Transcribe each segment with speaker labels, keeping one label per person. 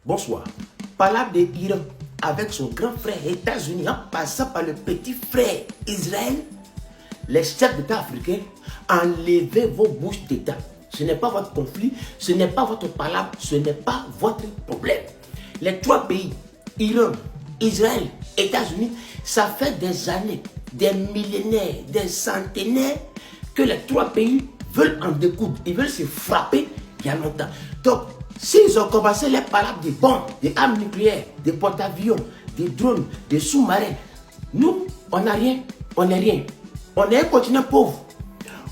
Speaker 1: Bonsoir. Palabre de l'Iran avec son grand frère États-Unis en passant par le petit frère Israël. Les chefs d'État africains, enlevez vos bouches d'État. Ce n'est pas votre conflit, ce n'est pas votre palabre, ce n'est pas votre problème. Les trois pays, Iran, Israël, États-Unis, ça fait des années, des millénaires, des centenaires que les trois pays veulent en découdre. Ils veulent se frapper il y a longtemps. Donc, s'ils ont commencé les palabres des bombes, des armes nucléaires, des porte-avions, des drones, des sous-marins, nous, on n'a rien, on n'est rien. On est un continent pauvre.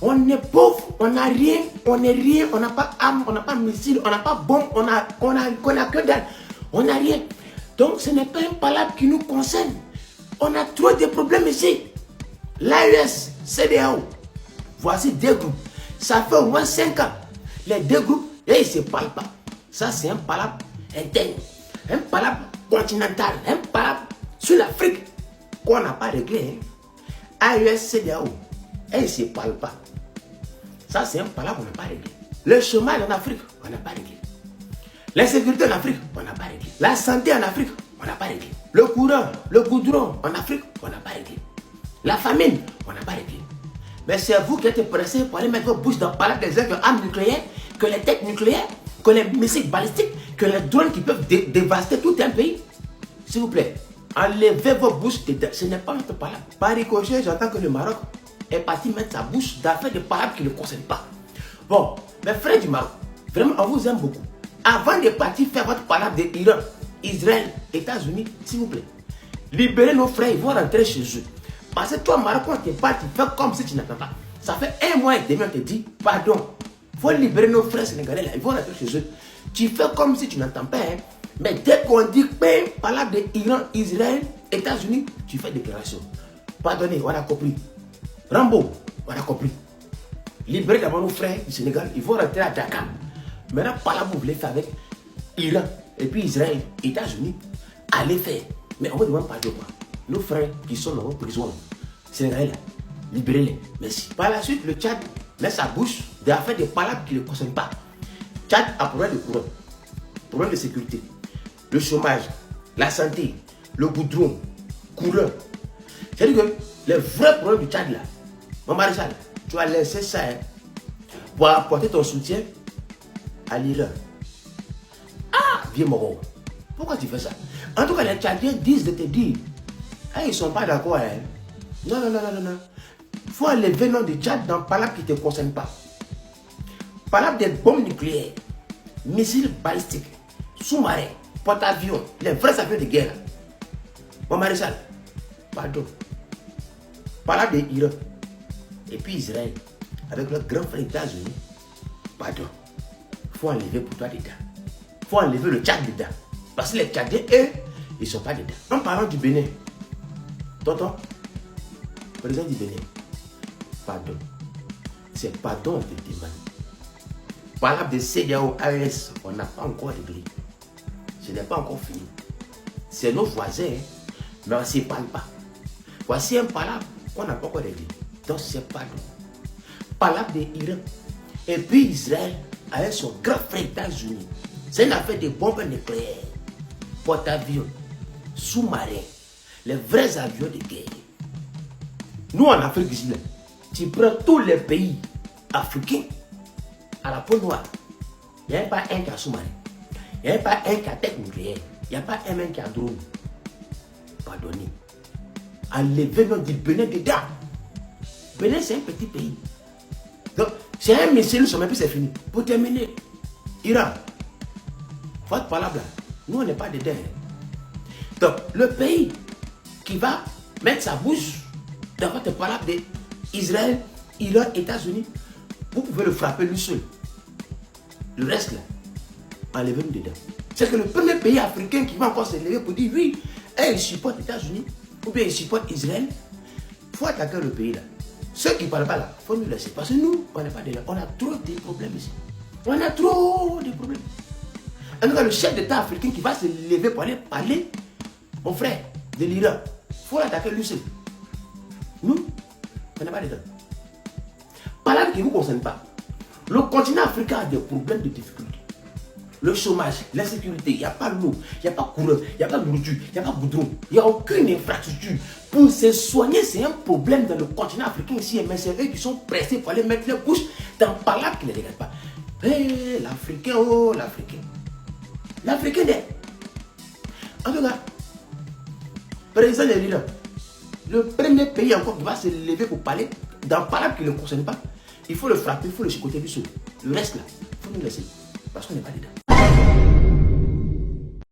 Speaker 1: On est pauvre, on n'a rien, on n'est rien, on n'a pas armes, on n'a pas missiles, on n'a pas bombes, on a que dalle. On n'a rien. Donc ce n'est pas un palabre qui nous concerne. On a trop de problèmes ici. L'AES, CEDEAO, voici deux groupes. Ça fait au moins 5 ans. Les deux groupes, ils ne se parlent pas. Ça, c'est un palabre interne. Un palabre continental. Un palabre sur l'Afrique qu'on n'a pas réglé. AES, CEDEAO, ils ne se parlent pas. Ça, c'est un palabre qu'on n'a pas réglé. Le chômage en Afrique, on n'a pas réglé. L'insécurité en Afrique, on n'a pas réglé. La santé en Afrique, on n'a pas réglé. Le courant, le goudron en Afrique, on n'a pas réglé. La famine, on n'a pas réglé. Mais c'est vous qui êtes pressés pour aller mettre vos bouches dans le palabre des armes nucléaires, que les têtes nucléaires, que les missiles balistiques, que les drones qui peuvent dévaster tout un pays. S'il vous plaît, enlevez vos bouches dedans. Ce n'est pas notre palabre. Par ricochet, j'entends que le Maroc est parti mettre sa bouche dans faire des palabres qui ne le concernent pas. Bon, mes frères du Maroc, vraiment, on vous aime beaucoup. Avant de partir faire votre palabre de Iran, Israël, États-Unis, s'il vous plaît, libérez nos frères, ils vont rentrer chez eux. Parce que toi, Maroc, quand tu es parti, fais comme si tu n'entends pas. Ça fait 1 mois et demi, on te dit, pardon, il faut libérer nos frères sénégalais là, ils vont rentrer chez eux. Tu fais comme si tu n'entends pas, hein. Mais dès qu'on dit palabre de Iran, Israël, États-Unis, tu fais déclaration. Pardonnez, on a compris. Rambo, on a compris. Libérez d'abord nos frères du Sénégal, ils vont rentrer à Dakar. Maintenant, palabre, vous voulez faire avec Iran, et puis Israël, États-Unis, allez faire. Mais on ne demande pas de quoi. Nos frères qui sont dans vos prisons, Sénégalais là, libérez-les. Merci. Par la suite, le Tchad met sa bouche de faire des palabres qui ne le concernent pas. Tchad a problème de courant, problème de sécurité, le chômage, la santé, le goudron, courant. C'est-à-dire que les vrais problèmes du Tchad là, mon maréchal, tu vas laisser ça hein, pour apporter ton soutien à l'Iran. Ah, vieux Moro, pourquoi tu fais ça? En tout cas, les Tchadiens disent de te dire, ah, ils ne sont pas d'accord. Hein? Non. Il faut enlever le nom de Tchad dans palabre qui ne te concerne pas. Palabre des bombes nucléaires, missiles balistiques, sous-marins, porte-avions, les vrais avions de guerre. Mon maréchal, pardon. Palabre de l'Iran et puis Israël, avec leur grand frère États-Unis, pardon. Il faut enlever pour toi dedans. Il faut enlever le Tchad dedans. Parce que les Tchadiens, eux, ils ne sont pas dedans. En parlant du Bénin, tonton, président du Bénin, pardon. C'est pardon, on te demande. Palabre de CEDEAO, AES, on n'a pas encore réglé. Ce n'est pas encore fini. C'est nos voisins, hein, mais on ne s'y parle pas. Voici un palabre qu'on n'a pas encore réglé. Donc c'est pardon. Palabre de l'Iran et puis Israël avec son grand frère États-Unis. C'est une affaire de bombes nucléaires, porte-avions, sous-marins, les vrais avions de guerre. Nous en Afrique ici, tu prends tous les pays africains à la peau noire. Il n'y a pas un qui a sous-marin. Il n'y a pas un qui a tête nucléaire. Il n'y a pas un même qui a drone. Pardonnez. Enlevez notre du Bénin dedans. Bénin, c'est un petit pays. Donc, c'est un missile, mais puis c'est fini. Pour terminer, Iran, votre palabre là, nous on n'est pas dedans. Donc, le pays qui va mettre sa bouche dans votre palabre d'Israël, Iran, États-Unis, vous pouvez le frapper lui seul. Le reste là, enlevez-nous dedans. C'est que le premier pays africain qui va encore se lever pour dire oui, il supporte les États-Unis, ou bien il supporte Israël, il faut attaquer le pays là. Ceux qui ne parlent pas là, il faut nous laisser. Parce que nous, on n'est pas dedans. On a trop de problèmes ici. On a trop de problèmes. En tout cas, le chef d'État africain qui va se lever pour aller parler, mon frère, de l'Iran, il faut l'attaquer lui seul. Nous, on n'est pas dedans. Palabre qui ne vous concerne pas. Le continent africain a des problèmes de difficulté. le chômage, l'insécurité, il n'y a pas l'eau, il n'y a pas courant, il n'y a pas de nourriture, il n'y a pas de goudron, il n'y a aucune infrastructure. Pour se soigner, c'est un problème dans le continent africain ici, mais c'est eux qui sont pressés pour aller mettre les couches dans par là qui ne les regarde pas. Hey, l'Africain, oh l'Africain. L'Africain est. En tout cas, président de l'Iran, le premier pays encore qui va se lever pour parler dans par qui ne le concerne pas, il faut le frapper, il faut le chicoter du sol. Le reste là, il faut nous laisser. Parce qu'on n'est pas dedans.